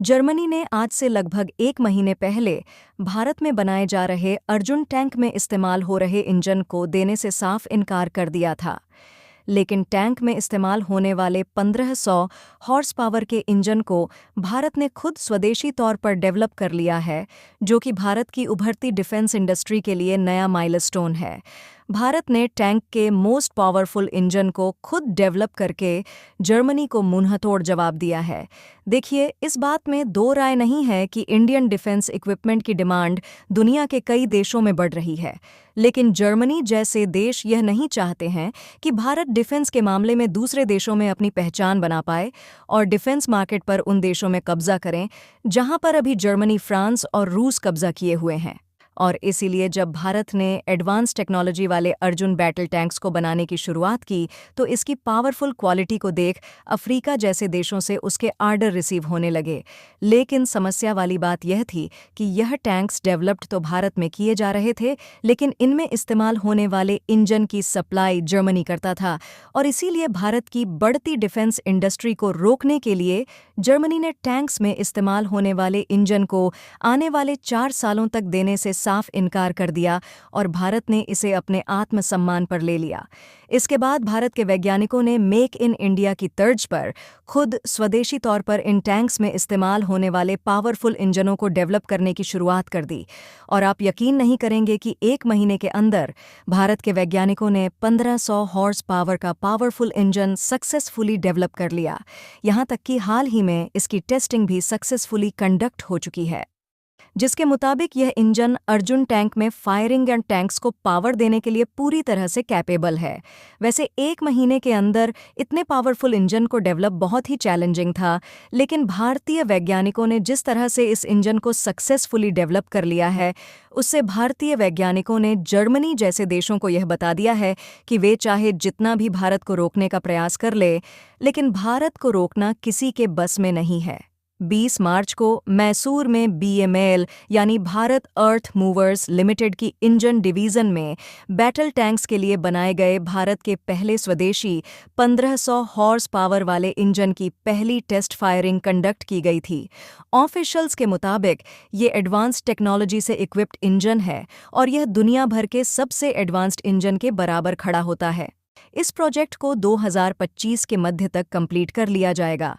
Germany ने आज से लगभग 1 महीने पहले भारत में बनाए जा रहे अर्जुन टैंक में इस्तेमाल हो रहे इंजन को देने से साफ इनकार कर दिया था। लेकिन टैंक में इस्तेमाल होने वाले 1500 हॉर्स पावर के इंजन को भारत ने खुद स्वदेशी तौर पर डेवलप कर लिया है, जो कि भारत की उभरती डिफेंस इंडस्ट्री के लिए नया माइलस्टोन है। भारत ने टैंक के मोस्ट पावरफुल इंजन को खुद डेवलप करके जर्मनी को मुंहतोड़ जवाब दिया है। देखिए, इस बात में दो राय नहीं है कि इंडियन डिफेंस इक्विपमेंट की डिमांड दुनिया के कई देशों में बढ़ रही है, लेकिन जर्मनी जैसे देश यह नहीं चाहते हैं कि भारत डिफेंस के मामले में दूसरे देशों में अपनी पहचान बना पाए और डिफेंस मार्केट पर उन देशों में कब्जा करें जहां पर अभी जर्मनी, फ्रांस और रूस कब्जा किए हुए हैं। और इसीलिए जब भारत ने एडवांस टेक्नोलॉजी वाले अर्जुन बैटल टैंक्स को बनाने की शुरुआत की, तो इसकी पावरफुल क्वालिटी को देख अफ्रीका जैसे देशों से उसके आर्डर रिसीव होने लगे। लेकिन समस्या वाली बात यह थी कि यह टैंक्स डेवलप्ड तो भारत में किए जा रहे थे, लेकिन इनमें इस्तेमाल होने वाले इंजन की सप्लाई जर्मनी करता था। और इसीलिए भारत की बढ़ती डिफेंस इंडस्ट्री को रोकने के लिए जर्मनी ने टैंक्स में इस्तेमाल होने वाले इंजन को आने वाले 4 सालों तक देने से साफ इनकार कर दिया और भारत ने इसे अपने आत्मसम्मान पर ले लिया। इसके बाद भारत के वैज्ञानिकों ने मेक इन इंडिया की तर्ज पर खुद स्वदेशी तौर पर इन टैंक्स में इस्तेमाल होने वाले पावरफुल इंजनों को डेवलप करने की शुरुआत कर दी। और आप यकीन नहीं करेंगे कि 1 महीने के अंदर भारत के वैज्ञानिकों ने 1500 हॉर्स पावर का पावरफुल इंजन सक्सेसफुली डेवलप कर लिया। यहाँ तक कि हाल ही में इसकी टेस्टिंग भी सक्सेसफुली कंडक्ट हो चुकी है, जिसके मुताबिक यह इंजन अर्जुन टैंक में फायरिंग एंड टैंक्स को पावर देने के लिए पूरी तरह से कैपेबल है। वैसे 1 महीने के अंदर इतने पावरफुल इंजन को डेवलप बहुत ही चैलेंजिंग था, लेकिन भारतीय वैज्ञानिकों ने जिस तरह से इस इंजन को सक्सेसफुली डेवलप कर लिया है, उससे भारतीय वैज्ञानिकों ने जर्मनी जैसे देशों को यह बता दिया है कि वे चाहे जितना भी भारत को रोकने का प्रयास कर ले, लेकिन भारत को रोकना किसी के बस में नहीं है। 20 मार्च को मैसूर में बीएमएल यानी भारत अर्थ मूवर्स लिमिटेड की इंजन डिवीजन में बैटल टैंक्स के लिए बनाए गए भारत के पहले स्वदेशी 1500 हॉर्स पावर वाले इंजन की पहली टेस्ट फायरिंग कंडक्ट की गई थी। ऑफिशियल्स के मुताबिक ये एडवांस्ड टेक्नोलॉजी से इक्विप्ड इंजन है और यह दुनिया भर के सबसे एडवांस्ड इंजन के बराबर खड़ा होता है। इस प्रोजेक्ट को 2025 के मध्य तक कंप्लीट कर लिया जाएगा।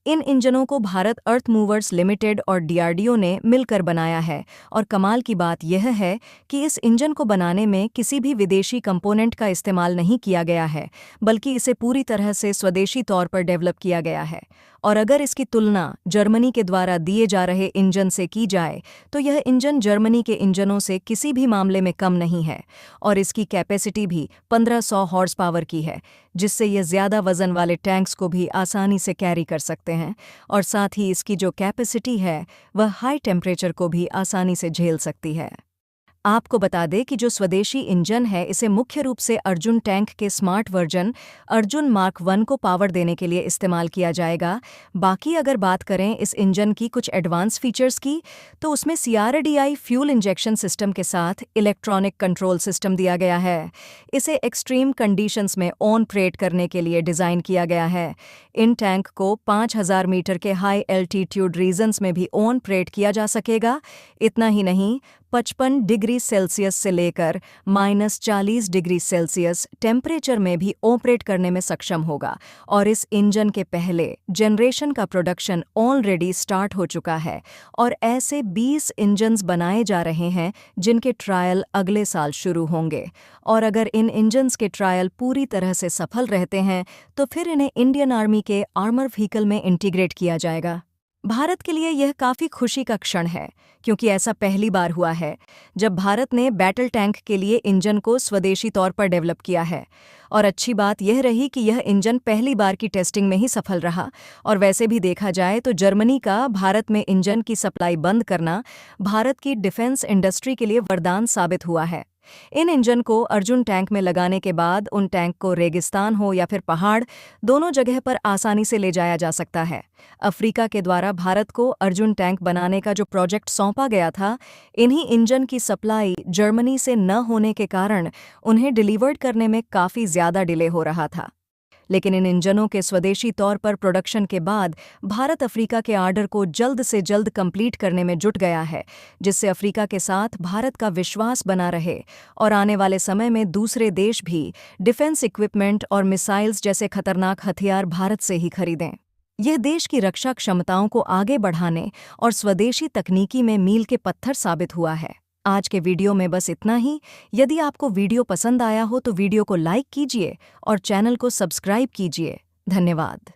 इन इंजनों को भारत अर्थ मूवर्स लिमिटेड और डीआरडीओ ने मिलकर बनाया है और कमाल की बात यह है कि इस इंजन को बनाने में किसी भी विदेशी कंपोनेंट का इस्तेमाल नहीं किया गया है, बल्कि इसे पूरी तरह से स्वदेशी तौर पर डेवलप किया गया है। और अगर इसकी तुलना जर्मनी के द्वारा दिए जा रहे इंजन से की जाए, तो यह इंजन जर्मनी के इंजनों से किसी भी मामले में कम नहीं है और इसकी कैपेसिटी भी 1500 हॉर्स पावर की है, जिससे यह ज़्यादा वजन वाले टैंक्स को भी आसानी से कैरी कर सकते हैं। और साथ ही इसकी जो कैपेसिटी है वह हाई टेम्परेचर को भी आसानी से झेल सकती है। आपको बता दें कि जो स्वदेशी इंजन है, इसे मुख्य रूप से अर्जुन टैंक के स्मार्ट वर्जन अर्जुन मार्क 1 को पावर देने के लिए इस्तेमाल किया जाएगा। बाकी अगर बात करें इस इंजन की कुछ एडवांस फीचर्स की, तो उसमें सीआरडीआई फ्यूल इंजेक्शन सिस्टम के साथ इलेक्ट्रॉनिक कंट्रोल सिस्टम दिया गया है। इसे एक्सट्रीम कंडीशंस में ऑन ऑपरेट करने के लिए डिज़ाइन किया गया है। इन टैंक को 5000 मीटर के हाई एल्टीट्यूड रीजन्स में भी ऑन ऑपरेट किया जा सकेगा। इतना ही नहीं, 55 डिग्री सेल्सियस से लेकर -40 डिग्री सेल्सियस टेम्परेचर में भी ऑपरेट करने में सक्षम होगा। और इस इंजन के पहले जनरेशन का प्रोडक्शन ऑलरेडी स्टार्ट हो चुका है और ऐसे 20 इंजन्स बनाए जा रहे हैं जिनके ट्रायल अगले साल शुरू होंगे। और अगर इन इंजन्स के ट्रायल पूरी तरह से सफल रहते हैं, तो फिर इन्हें इंडियन आर्मी के आर्मर व्हीकल में इंटीग्रेट किया जाएगा। भारत के लिए यह काफ़ी खुशी का क्षण है, क्योंकि ऐसा पहली बार हुआ है जब भारत ने बैटल टैंक के लिए इंजन को स्वदेशी तौर पर डेवलप किया है। और अच्छी बात यह रही कि यह इंजन पहली बार की टेस्टिंग में ही सफल रहा। और वैसे भी देखा जाए तो जर्मनी का भारत में इंजन की सप्लाई बंद करना भारत की डिफेंस इंडस्ट्री के लिए वरदान साबित हुआ है। इन इंजन को अर्जुन टैंक में लगाने के बाद उन टैंक को रेगिस्तान हो या फिर पहाड़, दोनों जगह पर आसानी से ले जाया जा सकता है। अफ्रीका के द्वारा भारत को अर्जुन टैंक बनाने का जो प्रोजेक्ट सौंपा गया था, इन्हीं इंजन की सप्लाई जर्मनी से न होने के कारण उन्हें डिलीवर्ड करने में काफ़ी ज़्यादा डिले हो रहा था। लेकिन इन इंजनों के स्वदेशी तौर पर प्रोडक्शन के बाद भारत अफ्रीका के आर्डर को जल्द से जल्द कंप्लीट करने में जुट गया है, जिससे अफ्रीका के साथ भारत का विश्वास बना रहे और आने वाले समय में दूसरे देश भी डिफेंस इक्विपमेंट और मिसाइल्स जैसे खतरनाक हथियार भारत से ही खरीदें। यह देश की रक्षा क्षमताओं को आगे बढ़ाने और स्वदेशी तकनीकी में मील के पत्थर साबित हुआ है। आज के वीडियो में बस इतना ही। यदि आपको वीडियो पसंद आया हो तो वीडियो को लाइक कीजिए और चैनल को सब्सक्राइब कीजिए। धन्यवाद।